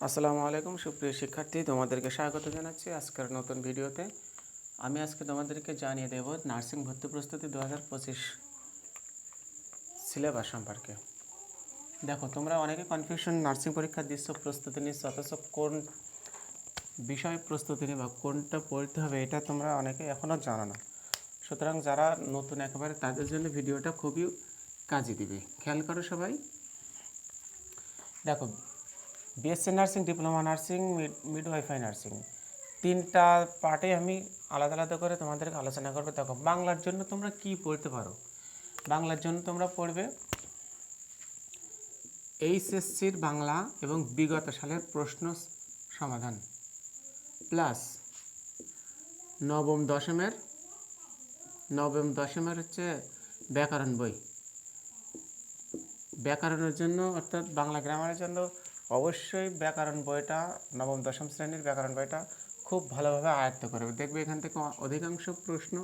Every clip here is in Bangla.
আসসালামু আলাইকুম সুপ্রিয় শিক্ষার্থী, তোমাদেরকে স্বাগত জানাচ্ছি আজকের নতুন ভিডিওতে। আমি আজকে তোমাদেরকে জানিয়ে দেব নার্সিং ভর্তি প্রস্তুতি 2025 সিলেবাস সম্পর্কে। দেখো, তোমরা অনেকে কনফিউশন নার্সিং পরীক্ষা দিচ্ছ, প্রস্তুতি নিচ্ছ, অথচ কোন বিষয় প্রস্তুতি নেবা, কোনটা পড়তে হবে এটা তোমরা অনেকে এখনও জানো না। সুতরাং যারা নতুন একেবারে তাদের জন্য ভিডিওটা খুবই কাজে দিবে। খেয়াল করো সবাই। দেখো, BSc nursing, diploma nursing, midwifery nursing, তিনটা পার্টে আমি আলাদা আলাদা করে তোমাদেরকে আলোচনা করবো। দেখো, বাংলার জন্য তোমরা কি পড়তে পারো। বাংলার জন্য তোমরা পড়বে এইচএসসির বাংলা এবং বিগত সালের প্রশ্ন সমাধান, প্লাস নবম দশমের হচ্ছে ব্যাকরণ বই। ব্যাকরণের জন্য অর্থাৎ বাংলা গ্রামারের জন্য অবশ্যই ব্যাকরণ বইটা, নবম দশম শ্রেণীর ব্যাকরণ বইটা খুব ভালোভাবে আয়ত্ত করবে। দেখবে এখান থেকে অধিকাংশ প্রশ্ন,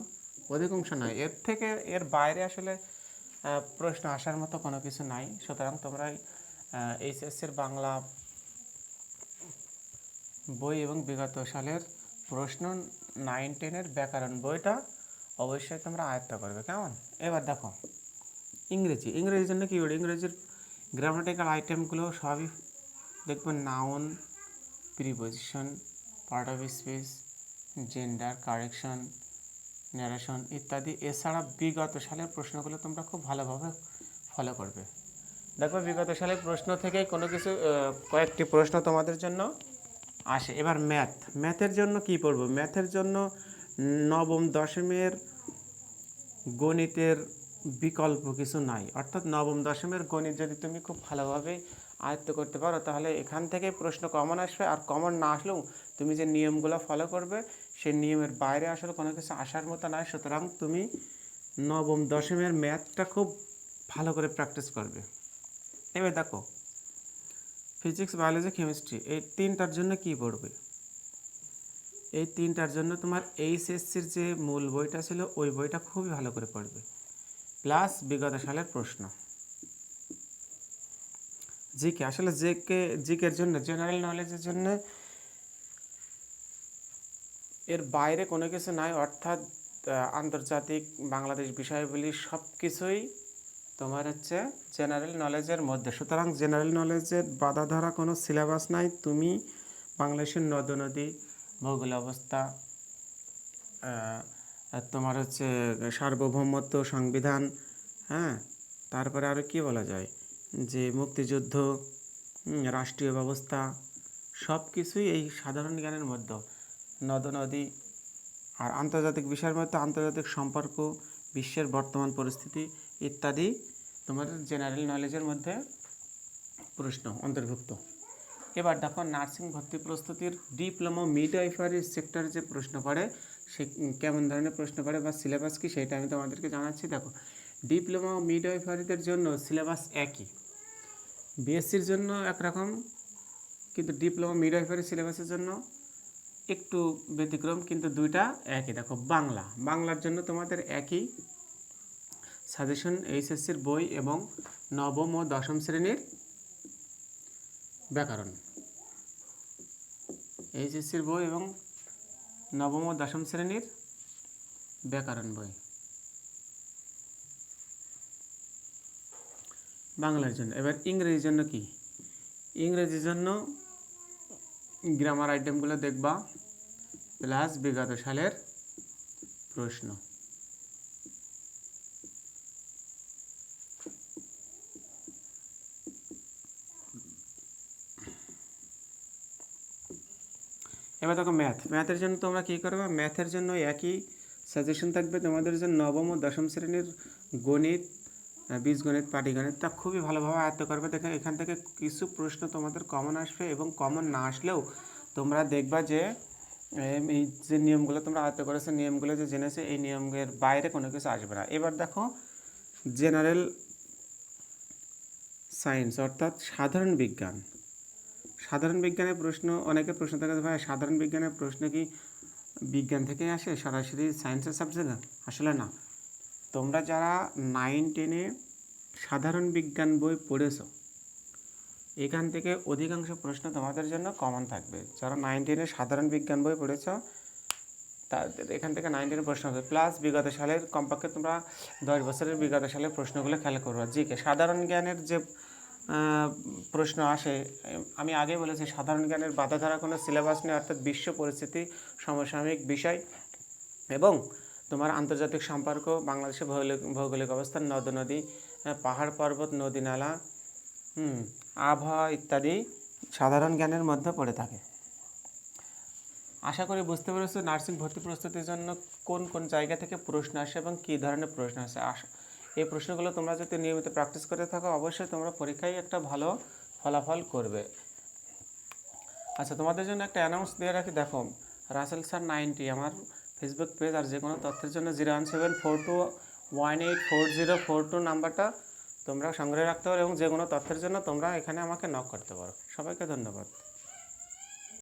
অধিকাংশ নয়, এর বাইরে আসলে প্রশ্ন আসার মতো কোনো কিছু নাই। সুতরাং তোমরা এইচএসসির বাংলা বই এবং বিগত সালের প্রশ্ন 9-10-এর ব্যাকরণ বইটা অবশ্যই তোমরা আয়ত্ত করবে। কেমন? এবার দেখো, ইংরেজির জন্য কী বলি, ইংরেজির গ্রামাটিক্যাল আইটেমগুলো সবই দেখবেন, noun, preposition, part of speech, gender, correction, narration ইত্যাদি। এছাড়া বিগত সালের প্রশ্নগুলো তোমরা খুব ভালোভাবে ফলো করবে। দেখো, বিগত সালের প্রশ্ন থেকেই কোনো কিছু কয়েকটি প্রশ্ন তোমাদের জন্য আসে। এবার ম্যাথের জন্য কি পড়বো? ম্যাথের জন্য নবম দশমের গণিতের বিকল্প কিছু নাই। অর্থাৎ নবম দশমের গণিত যদি তুমি খুব ভালোভাবে আয়ত্ত করতে পারো, তাহলে এখান থেকে প্রশ্ন কমন আসবে। আর কমন না আসলেও তুমি যে নিয়মগুলো ফলো করবে, সেই নিয়মের বাইরে আসলে কোনো কিছু আসার মতো নয়। সুতরাং তুমি নবম দশমের ম্যাথটা খুব ভালো করে প্র্যাকটিস করবে। এবার দেখো, ফিজিক্স, বায়োলজি, কেমিস্ট্রি, এই তিনটার জন্য কি পড়বে? এই তিনটার জন্য তোমার এইচএসসির যে মূল বইটা ছিল, ওই বইটা খুবই ভালো করে পড়বে, প্লাস বিগত সালের প্রশ্ন। জিকে, আসলে জিকের জন্য, জেনারেল নলেজের জন্য এর বাইরে কোনো কিছু নাই। অর্থাৎ আন্তর্জাতিক, বাংলাদেশ বিষয়াবলী সব কিছুই তোমার হচ্ছে জেনারেল নলেজের মধ্যে। সুতরাং জেনারেল নলেজের বাধা ধরা কোনো সিলেবাস নাই। তুমি বাংলাদেশের নদী, ভৌগোলিক অবস্থা, তোমার হচ্ছে সার্বভৌমত্ব, সংবিধান, হ্যাঁ, তারপরে আরও কী বলা যায়, যে মুক্তিযুদ্ধ, রাষ্ট্রীয় ব্যবস্থা, সব কিছুই এই সাধারণ জ্ঞানের মধ্যে। নদী আর আন্তর্জাতিক বিষয়ের মধ্যে আন্তর্জাতিক সম্পর্ক, বিশ্বের বর্তমান পরিস্থিতি ইত্যাদি তোমার জেনারেল নলেজের মধ্যে প্রশ্ন অন্তর্ভুক্ত। এবার দেখো, নার্সিং ভর্তি প্রস্তুতির ডিপ্লোমা মিডওয়াইফারি সেক্টরে যে প্রশ্ন পড়ে, সে কেমন ধরনের প্রশ্ন পড়ে বা সিলেবাস কী, সেটা আমি তোমাদেরকে জানাচ্ছি। দেখো, ডিপ্লোমা মিডওয়াইফারিদের জন্য সিলেবাস একই, বিএসসির জন্য একরকম, কিন্তু ডিপ্লোমা মিডওয়াইফারি সিলেবাসের জন্য একটু ব্যতিক্রম, কিন্তু দুইটা একই। দেখো, বাংলার জন্য তোমাদের একই সাজেশন, এইচএসসির বই এবং নবম ও দশম শ্রেণীর ব্যাকরণ। এইচএসসির বই এবং নবম ও দশম শ্রেণীর ব্যাকরণ বই বাংলার জন্য। এবার ইংরেজির জন্য কি? ইংরেজির জন্য গ্রামার আইটেমগুলো দেখবা, প্লাস বিগত সালের প্রশ্ন। এবার দেখো, ম্যাথের জন্য তোমরা কী করবে? ম্যাথের জন্য একই সাজেশন থাকবে তোমাদের জন্য। নবম ও দশম শ্রেণীর গণিত, বীজগণিত, পাটিগণিতটা খুবই ভালোভাবে আয়ত্ত করবে। দেখে এখান থেকে কিছু প্রশ্ন তোমাদের কমন আসবে, এবং কমন না আসলেও তোমরা দেখবা যে এই যে নিয়মগুলো তোমরা আয়ত্ত করেছো, নিয়মগুলো যে জেনেছে, এই নিয়মের বাইরে কোনো কিছু আসবে না। এবার দেখো, জেনারেল সায়েন্স অর্থাৎ সাধারণ বিজ্ঞান। সাধারণ বিজ্ঞানের প্রশ্ন, অনেকের প্রশ্ন থাকে, ভাই সাধারণ বিজ্ঞানের প্রশ্ন কি বিজ্ঞান থেকে আসে সরাসরি সায়েন্সের সাবজেক্টে? আসলে না। তোমরা যারা 9-10-এ সাধারণ বিজ্ঞান বই পড়েছো, এখান থেকে অধিকাংশ প্রশ্ন তোমাদের জন্য কমন থাকবে। যারা 9-10 সাধারণ বিজ্ঞান বই পড়েছ তাদের এখান থেকে 9-10 প্রশ্ন হবে, প্লাস বিগত সালের কমপক্ষে তোমরা 10 বছরের বিগত সালের প্রশ্নগুলো খেয়াল করবে। জিকে সাধারণ জ্ঞানের যে প্রশ্ন আসে, আমি আগে বলেছি সাধারণ জ্ঞানের বাধা ধরা কোনো সিলেবাস নেই, অর্থাৎ বিশ্ব পরিস্থিতি, সমসাময়িক বিষয় এবং তোমার আন্তর্জাতিক সম্পর্ক, বাংলাদেশের ভৌগোলিক অবস্থান, নদ নদী, পাহাড় পর্বত, নদী নালা, আবহাওয়া ইত্যাদি সাধারণ জ্ঞানের মধ্যে পড়ে থাকে। আশা করি বুঝতে পেরেছো নার্সিং ভর্তি প্রস্তুতির জন্য কোন কোন জায়গা থেকে প্রশ্ন আসে এবং কী ধরনের প্রশ্ন আসে। এই প্রশ্নগুলো তোমরা যদি নিয়মিত প্র্যাকটিস করে থাকো অবশ্যই তোমরা পরীক্ষায় একটা ভালো ফলাফল করবে। আচ্ছা, তোমাদের জন্য একটা অ্যানাউন্স দিয়ে রাখি, দেখো রাসেল স্যার 90 আমার ফেসবুক পেজ, আর যে কোনো তথ্যের জন্য 01742184042 নাম্বারটা তোমরা সংগ্রহে রাখতে পারো এবং যে কোনো তথ্যের জন্য তোমরা এখানে আমাকে নক করতে পারো। সবাইকে ধন্যবাদ।